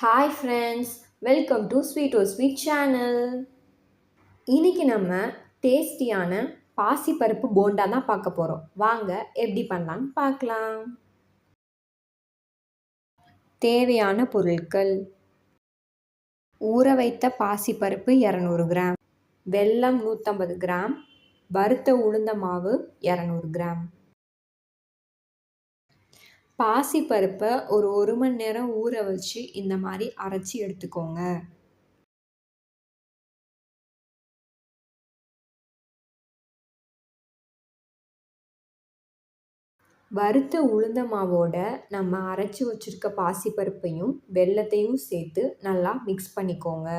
Hi friends, welcome to sweet o sweet channel. இன்னைக்கு நம்ம டேஸ்டியான பாசிப்பருப்பு போண்டா தான் பார்க்க போகிறோம். வாங்க எப்படி பண்ணலான்னு பார்க்கலாம். தேவையான பொருட்கள்: ஊற வைத்த பாசிப்பருப்பு 200 கிராம், வெல்லம் 150 கிராம், வறுத்த உளுந்த மாவு 200 கிராம். பாசிப்பருப்பை ஒரு மணி நேரம் ஊற வச்சு இந்த மாதிரி அரைச்சி எடுத்துக்கோங்க. வறுத்த உளுந்த மாவோட நம்ம அரைச்சி வச்சுருக்க பாசிப்பருப்பையும் வெல்லத்தையும் சேர்த்து நல்லா மிக்ஸ் பண்ணிக்கோங்க.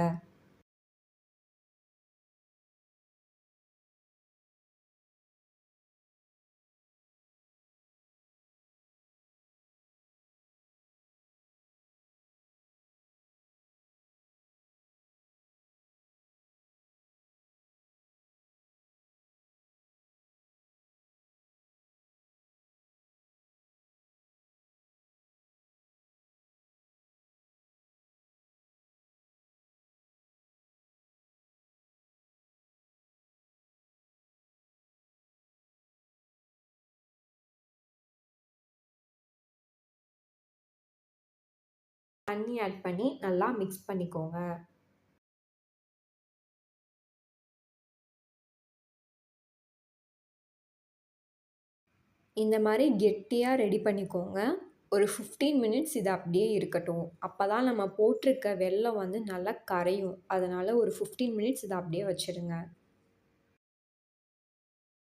தண்ணி ஆட் பண்ணி நல்லா மிக்ஸ் பண்ணிக்கோங்க. இந்த மாதிரி கெட்டியாக ரெடி பண்ணிக்கோங்க. ஒரு 15 மினிட்ஸ் இது அப்படியே இருக்கட்டும். அப்போ தான் நம்ம போட்டிருக்க வெல்லம் வந்து நல்லா கரையும். அதனால் ஒரு 15 மினிட்ஸ் இதை அப்படியே வச்சுருங்க.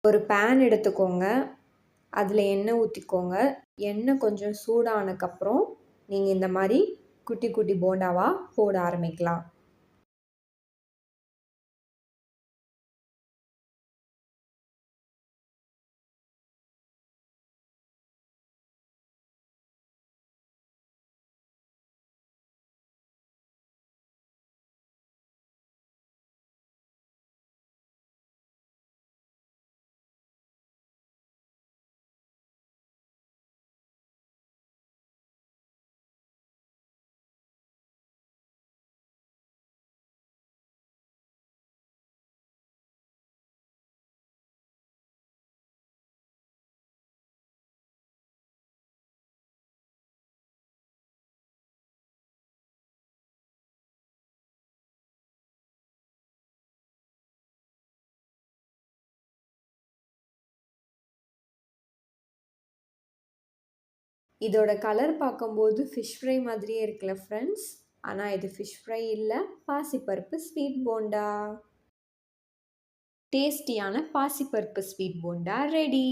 ஒரு பேன் எடுத்துக்கோங்க. அதில் எண்ணெய் ஊற்றிக்கோங்க. எண்ணெய் கொஞ்சம் சூடானதுக்கப்புறம் நீங்கள் இந்த மாதிரி குட்டி குட்டி போண்டாவாக போட ஆரம்பிக்கலாம். இதோட கலர் பார்க்கும்போது ஃபிஷ் ஃப்ரை மாதிரியே இருக்குல்ல ஃப்ரெண்ட்ஸ். ஆனால் இது ஃபிஷ் ஃப்ரை இல்லை, பாசிப்பருப்பு ஸ்வீட் போண்டா. டேஸ்டியான பாசிப்பருப்பு ஸ்வீட் போண்டா ரெடி.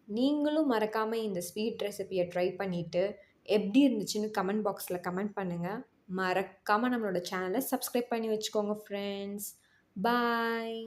நீங்களும் மறக்காமல் இந்த ஸ்வீட் ரெசிபியை ட்ரை பண்ணிவிட்டு எப்படி இருந்துச்சுன்னு கமெண்ட் பாக்ஸில் கமெண்ட் பண்ணுங்கள். மறக்காமல் நம்மளோட சேனலை சப்ஸ்கிரைப் பண்ணி வச்சுக்கோங்க ஃப்ரெண்ட்ஸ். பாய்.